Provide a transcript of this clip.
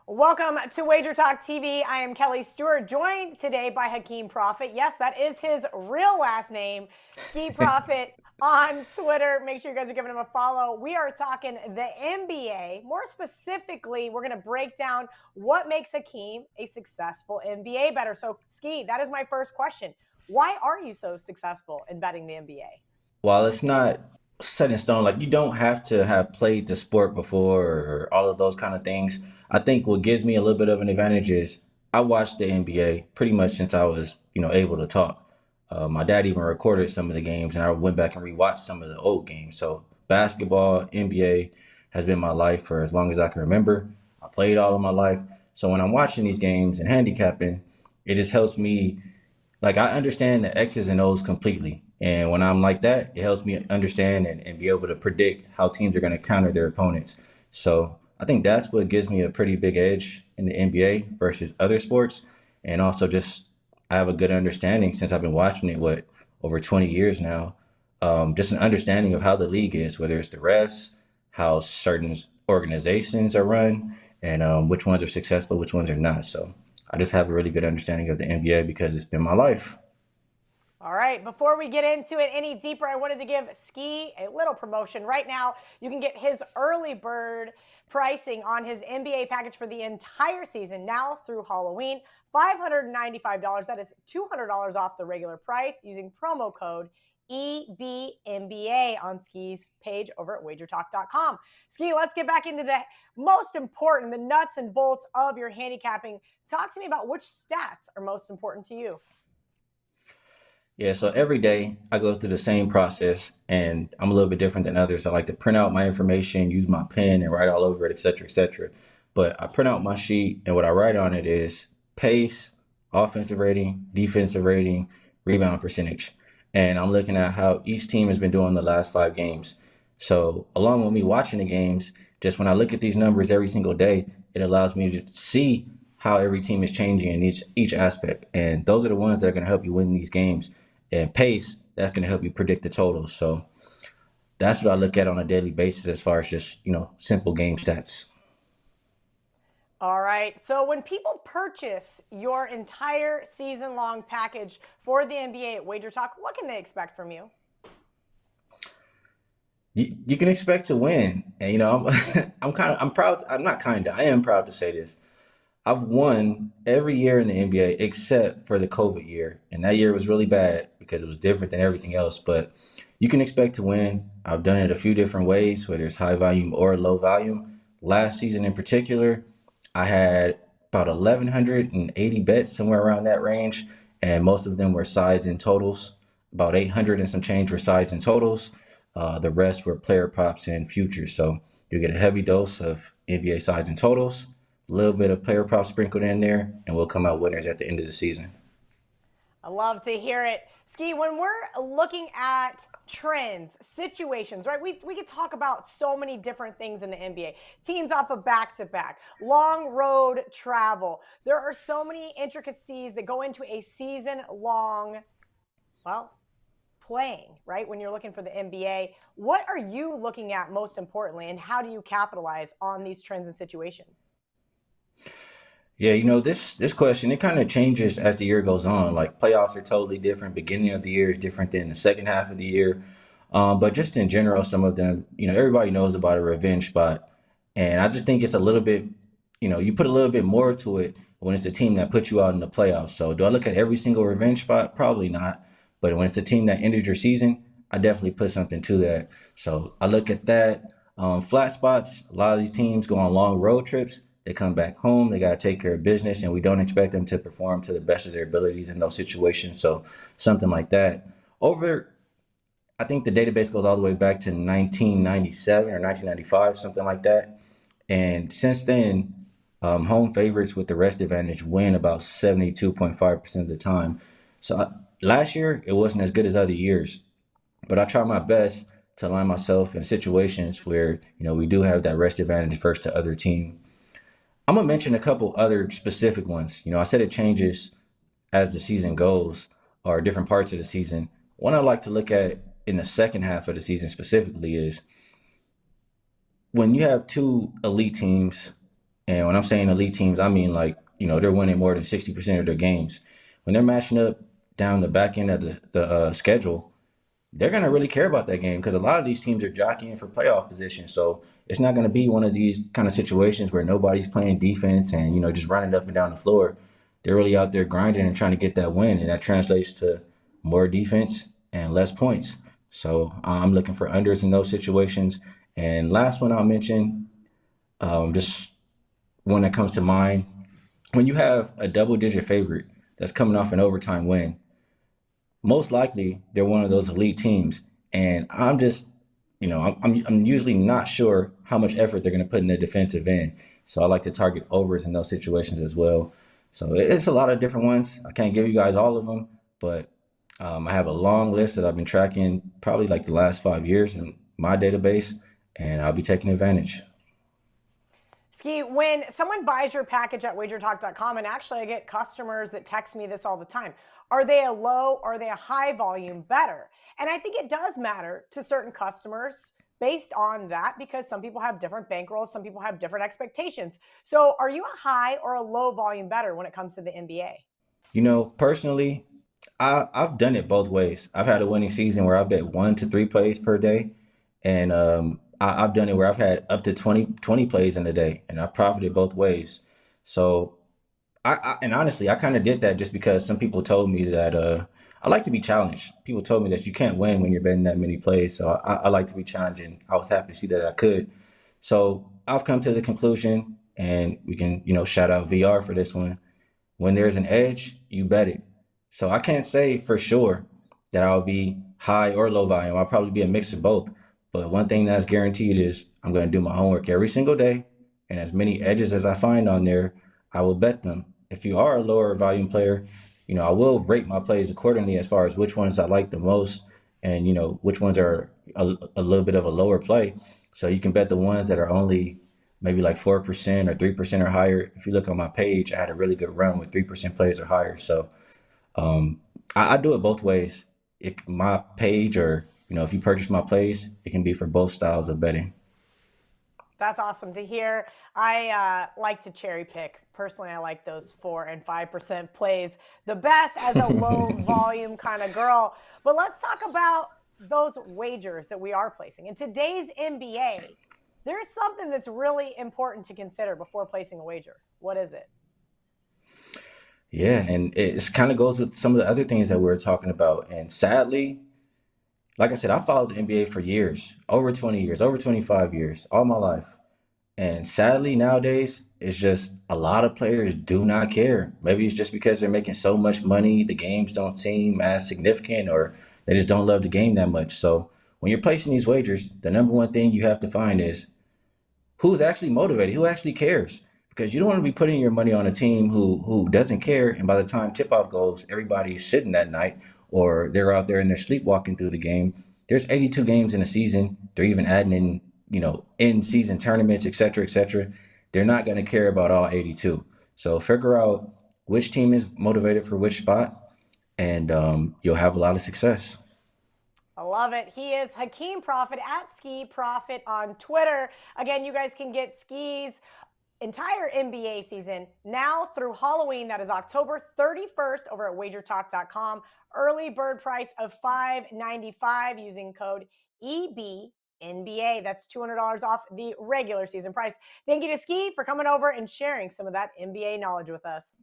Welcome to WagerTalk TV. I am Kelly Stewart, joined today by Hakeem Profit. Yes, that is his real last name, Ski Profit on Twitter. Make sure you guys are giving him a follow. We are talking the NBA. More specifically, we're going to break down what makes Hakeem a successful NBA bettor. So, Ski, that is my first question. Why are you so successful in betting the NBA? While it's not set in stone, like you don't have to have played the sport before or all of those kind of things. I think what gives me a little bit of an advantage is I watched the NBA pretty much since I was, able to talk. My dad even recorded some of the games, and I went back and rewatched some of the old games. So basketball, NBA has been my life for as long as I can remember. I played all of my life. So when I'm watching these games and handicapping, it just helps me like I understand the X's and O's completely. And when I'm like that, it helps me understand and be able to predict how teams are going to counter their opponents. So I think that's what gives me a pretty big edge in the NBA versus other sports. And also just I have a good understanding since I've been watching it, over 20 years now. Just an understanding of how the league is, whether it's the refs, how certain organizations are run, and which ones are successful, which ones are not. So I just have a really good understanding of the NBA because it's been my life. All right, before we get into it any deeper, I wanted to give Ski a little promotion. Right now, you can get his early bird pricing on his NBA package for the entire season now through Halloween. $595. That is $200 off the regular price using promo code EBNBA on Ski's page over at wagertalk.com. Ski, let's get back into the most important, the nuts and bolts of your handicapping. Talk to me about which stats are most important to you. Yeah, so every day I go through the same process and I'm a little bit different than others. I like to print out my information, use my pen and write all over it, et cetera, et cetera. But I print out my sheet and what I write on it is pace, offensive rating, defensive rating, rebound percentage. And I'm looking at how each team has been doing the last 5 games. So along with me watching the games, just when I look at these numbers every single day, it allows me to see how every team is changing in each aspect. And those are the ones that are going to help you win these games and pace, that's going to help you predict the totals. So that's what I look at on a daily basis as far as just, simple game stats. All right. So when people purchase your entire season-long package for the NBA at WagerTalk, what can they expect from you? You can expect to win. And, I'm proud. I'm not kind of, I am proud to say this. I've won every year in the NBA except for the COVID year. And that year was really bad because it was different than everything else. But you can expect to win. I've done it a few different ways, whether it's high volume or low volume. Last season in particular, I had about 1,180 bets, somewhere around that range. And most of them were sides and totals. About 800 and some change were sides and totals. The rest were player props and futures. So you get a heavy dose of NBA sides and totals, a little bit of player props sprinkled in there, and we'll come out winners at the end of the season. I love to hear it. Ski, when we're looking at trends, situations, right? We could talk about so many different things in the NBA. Teams off of back-to-back, long road travel. There are so many intricacies that go into a season-long, well, playing, right? When you're looking for the NBA, what are you looking at most importantly, and how do you capitalize on these trends and situations? Yeah, this question it kind of changes as the year goes on. Like playoffs are totally different. Beginning of the year is different than the second half of the year. But just in general, some of them, everybody knows about a revenge spot, and I just think it's a little bit, you put a little bit more to it when it's a team that puts you out in the playoffs. So do I look at every single revenge spot? Probably not. But when it's a team that ended your season, I definitely put something to that. So I look at that. Flat spots. A lot of these teams go on long road trips. They come back home. They got to take care of business, and we don't expect them to perform to the best of their abilities in those situations. So something like that. Over I think the database goes all the way back to 1997 or 1995, something like that. And since then, home favorites with the rest advantage win about 72.5% of the time. So last year, it wasn't as good as other years, but I try my best to align myself in situations where, we do have that rest advantage versus the other team. I'm going to mention a couple other specific ones. I said it changes as the season goes or different parts of the season. One I like to look at in the second half of the season specifically is when you have two elite teams And when I'm saying elite teams, I mean like, they're winning more than 60% of their games. When they're matching up down the back end of the schedule, they're going to really care about that game because a lot of these teams are jockeying for playoff position. So it's not going to be one of these kind of situations where nobody's playing defense and, just running up and down the floor. They're really out there grinding and trying to get that win. And that translates to more defense and less points. So I'm looking for unders in those situations. And last one I'll mention, just one that comes to mind, when you have a double digit favorite that's coming off an overtime win, most likely they're one of those elite teams. And I'm just, I'm usually not sure how much effort they're going to put in the defensive end. So I like to target overs in those situations as well. So it's a lot of different ones. I can't give you guys all of them, but I have a long list that I've been tracking probably like the last 5 years in my database, and I'll be taking advantage. Ski, when someone buys your package at wagertalk.com, and actually I get customers that text me this all the time, are they a low or are they a high volume bettor? And I think it does matter to certain customers based on that because some people have different bankrolls, some people have different expectations. So are you a high or a low volume bettor when it comes to the NBA? Personally, I've done it both ways. I've had a winning season where I've bet 1 to 3 plays per day, and I've done it where I've had up to 20 plays in a day, and I've profited both ways. So and honestly, I kind of did that just because some people told me that I like to be challenged. People told me that you can't win when you're betting that many plays, so I like to be challenged, and I was happy to see that I could. So I've come to the conclusion, and we can, shout out VR for this one. When there's an edge, you bet it. So I can't say for sure that I'll be high or low volume. I'll probably be a mix of both. But one thing that's guaranteed is I'm going to do my homework every single day. And as many edges as I find on there, I will bet them. If you are a lower volume player, I will rate my plays accordingly as far as which ones I like the most and, which ones are a little bit of a lower play. So you can bet the ones that are only maybe like 4% or 3% or higher. If you look on my page, I had a really good run with 3% plays or higher. So um, I do it both ways. My page, or if you purchase my plays, it can be for both styles of betting. That's awesome to hear. I like to cherry pick. Personally, I like those 4 and 5% plays the best as a low volume kind of girl. But let's talk about those wagers that we are placing. In today's NBA, there's something that's really important to consider before placing a wager. What is it? Yeah, and it kind of goes with some of the other things that we were talking about. And sadly, like I said, I followed the NBA for years, over 20 years, over 25 years, all my life. And sadly, nowadays, it's just a lot of players do not care. Maybe it's just because they're making so much money, the games don't seem as significant, or they just don't love the game that much. So when you're placing these wagers, the number one thing you have to find is who's actually motivated, who actually cares. Because you don't want to be putting your money on a team who doesn't care, and by the time tip off goes, everybody's sitting that night, or they're out there and they're sleepwalking through the game. There's 82 games in a season. They're even adding in, in season tournaments, et cetera, et cetera. They're not going to care about all 82. So figure out which team is motivated for which spot, and you'll have a lot of success. I love it. He is Hakeem Profit at Ski Profit on Twitter. Again, you guys can get Ski's entire NBA season now through Halloween. That is October 31st over at wagertalk.com. Early bird price of $5.95 using code EBNBA. That's $200 off the regular season price. Thank you to Ski for coming over and sharing some of that NBA knowledge with us.